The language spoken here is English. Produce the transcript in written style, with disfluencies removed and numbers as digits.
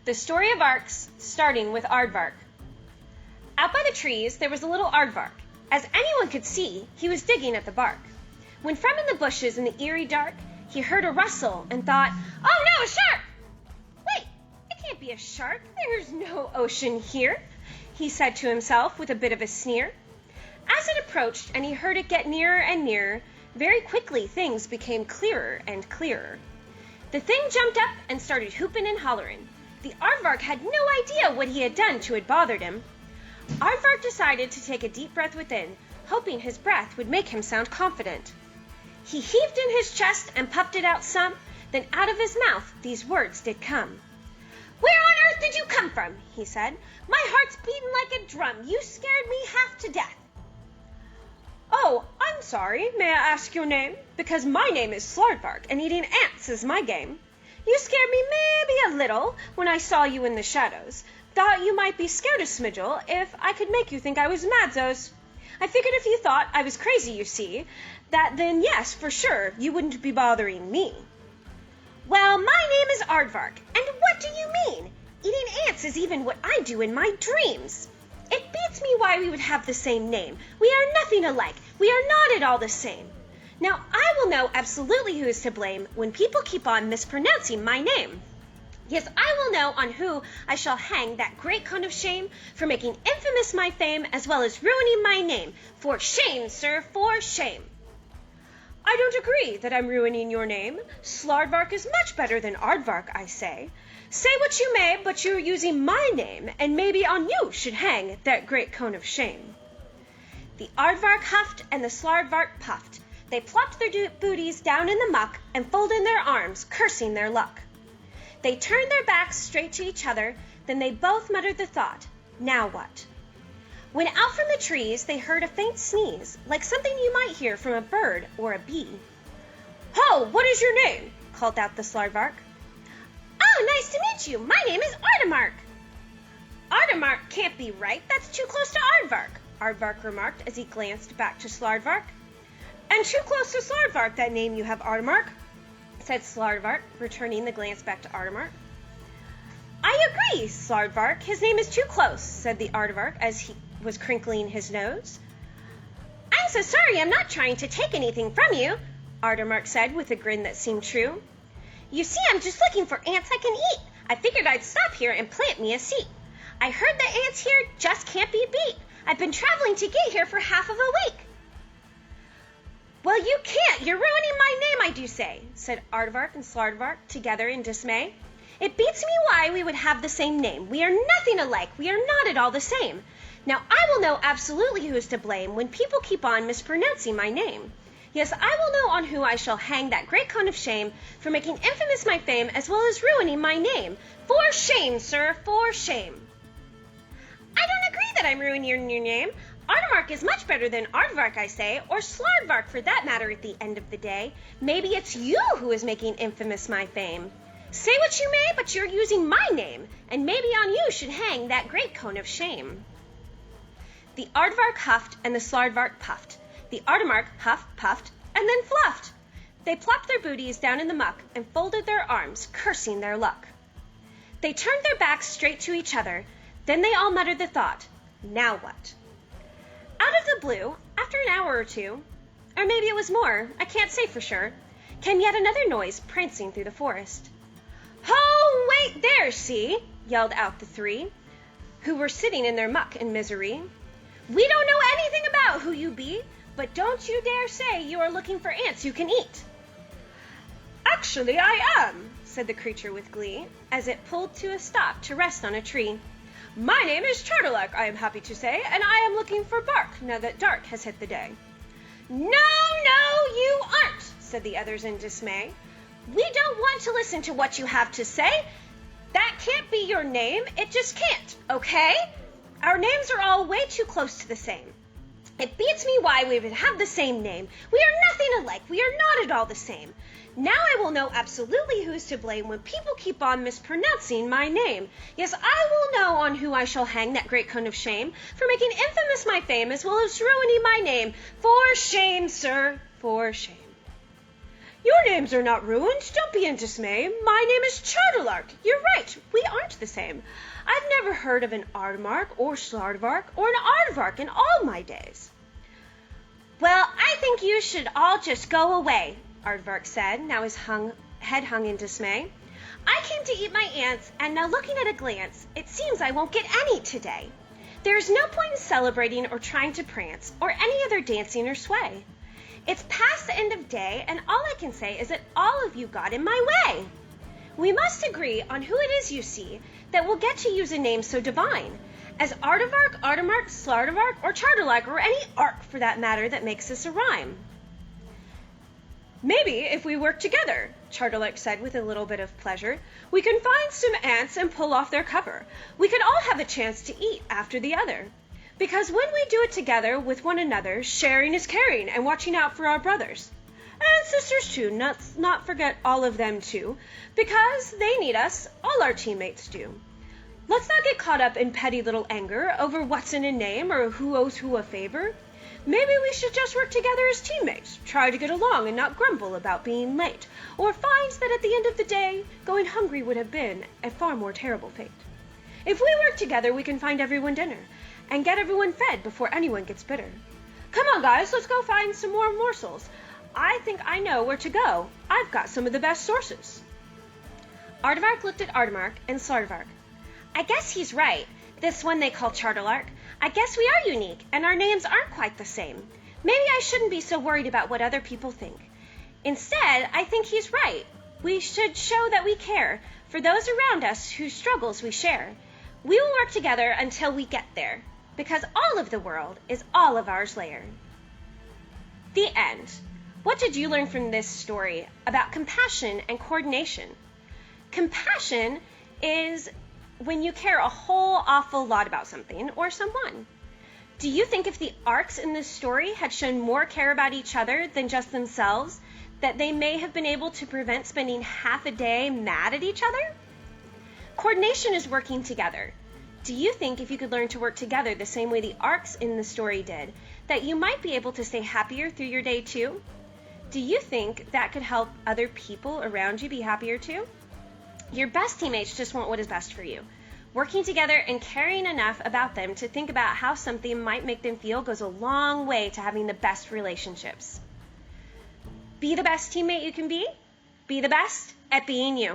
The story of Arks, starting with Aardvark. Out by the trees there was a little Aardvark. As anyone could see, he was digging at the bark. When from in the bushes in the eerie dark, he heard a rustle and thought, "Oh no, a shark!" "Wait, it can't be a shark. There's no ocean here," he said to himself with a bit of a sneer. As it approached and he heard it get nearer and nearer, very quickly things became clearer and clearer. The thing jumped up and started hooping and hollering. The Aardvark had no idea what he had done to had bothered him. Aardvark decided to take a deep breath within, hoping his breath would make him sound confident. He heaved in his chest and puffed it out some, then out of his mouth these words did come. "Where on earth did you come from?" he said. "My heart's beating like a drum. You scared me half to death." "Oh, I'm sorry. May I ask your name? Because my name is Aardvark, and eating ants is my game. You scared me maybe a little when I saw you in the shadows. Thought you might be scared a smidgel if I could make you think I was madzos. I figured if you thought I was crazy, you see, that then yes, for sure, you wouldn't be bothering me." "Well, my name is Aardvark, and what do you mean? Eating ants is even what I do in my dreams. It beats me why we would have the same name. We are nothing alike. We are not at all the same. Now, I will know absolutely who is to blame when people keep on mispronouncing my name. Yes, I will know on who I shall hang that great cone of shame for making infamous my fame as well as ruining my name. For shame, sir, for shame." "I don't agree that I'm ruining your name. Aardvark is much better than Aardvark, I say. Say what you may, but you're using my name, and maybe on you should hang that great cone of shame." The Aardvark huffed and the Aardvark puffed. They plopped their booties down in the muck and folded their arms, cursing their luck. They turned their backs straight to each other, then they both muttered the thought, "Now what?" When out from the trees they heard a faint sneeze, like something you might hear from a bird or a bee. "Ho, what is your name?" called out the Aardvark. "Oh, nice to meet you. My name is Aardvark." "Aardvark can't be right. That's too close to Aardvark," Aardvark remarked as he glanced back to Aardvark. "And too close to Aardvark, that name you have, Aardvark," said Aardvark, returning the glance back to Aardvark. "I agree, Aardvark. His name is too close," said the Aardvark as he was crinkling his nose. "I'm so sorry. I'm not trying to take anything from you," Aardvark said with a grin that seemed true. "You see, I'm just looking for ants I can eat. I figured I'd stop here and plant me a seat. I heard the ants here just can't be beat. I've been traveling to get here for half of a week." "Well, you can't. You're ruining my name, I do say," said Aardvark and Aardvark together in dismay. "It beats me why we would have the same name. We are nothing alike. We are not at all the same. Now, I will know absolutely who is to blame when people keep on mispronouncing my name. Yes, I will know on who I shall hang that great cone of shame for making infamous my fame as well as ruining my name. For shame, sir, for shame." "I don't agree that I'm ruining your name. Aardvark is much better than Aardvark, I say, or Aardvark for that matter at the end of the day. Maybe it's you who is making infamous my fame. Say what you may, but you're using my name, and maybe on you should hang that great cone of shame." The Aardvark huffed and the Aardvark puffed. The Aardvark huffed, puffed, and then fluffed. They plopped their booties down in the muck and folded their arms, cursing their luck. They turned their backs straight to each other, then they all muttered the thought, "Now what?" Out of the blue, after an hour or two, or maybe it was more, I can't say for sure, came yet another noise prancing through the forest. "Ho, wait there, see!" yelled out the three, who were sitting in their muck and misery. "We don't know anything about who you be, but don't you dare say you are looking for ants you can eat." "Actually, I am," said the creature with glee, as it pulled to a stop to rest on a tree. "My name is Turtleneck, I am happy to say, and I am looking for bark now that dark has hit the day." No, you aren't," said the others in dismay. "We don't want to listen to what you have to say. That can't be your name. It just can't, okay? Our names are all way too close to the same. It beats me why we would have the same name. We are nothing alike. We are not at all the same. Now I will know absolutely who's to blame when people keep on mispronouncing my name. Yes, I will know on who I shall hang that great cone of shame for making infamous my fame as well as ruining my name. For shame, sir, for shame." "Your names are not ruined. Don't be in dismay. My name is Charterlark. You're right, we aren't the same. I've never heard of an Aardvark or Slardvark or an Aardvark in all my days. Well, I think you should all just go away, Aardvark said, now his head hung in dismay. I came to eat my ants, and now looking at a glance, it seems I won't get any today. There is no point in celebrating or trying to prance or any other dancing or sway. It's past the end of day, and all I can say is that all of you got in my way. We must agree on who it is you see that will get to use a name so divine as Aardvark, Aardvark, Slardarvark, or Charterlark, or any ark for that matter that makes this a rhyme. Maybe if we work together, Charterlark said with a little bit of pleasure, we can find some ants and pull off their cover. We could all have a chance to eat after the other. Because when we do it together with one another, sharing is caring and watching out for our brothers. And sisters too, not forget all of them too, because they need us, all our teammates do. Let's not get caught up in petty little anger over what's in a name or who owes who a favor. Maybe we should just work together as teammates, try to get along and not grumble about being late, or find that at the end of the day, going hungry would have been a far more terrible fate. If we work together, we can find everyone dinner and get everyone fed before anyone gets bitter. Come on, guys, let's go find some more morsels. I think I know where to go. I've got some of the best sources. Aardvark looked at Aardvark and Slardvark. I guess he's right. This one they call Charterlark. I guess we are unique, and our names aren't quite the same. Maybe I shouldn't be so worried about what other people think. Instead, I think he's right. We should show that we care for those around us whose struggles we share. We will work together until we get there, because all of the world is all of ours layer. The end. What did you learn from this story about compassion and coordination? Compassion is when you care a whole awful lot about something or someone. Do you think if the Arks in this story had shown more care about each other than just themselves, that they may have been able to prevent spending half a day mad at each other? Coordination is working together. Do you think if you could learn to work together the same way the Arks in the story did, that you might be able to stay happier through your day too? Do you think that could help other people around you be happier too? Your best teammates just want what is best for you. Working together and caring enough about them to think about how something might make them feel goes a long way to having the best relationships. Be the best teammate you can be. Be the best at being you.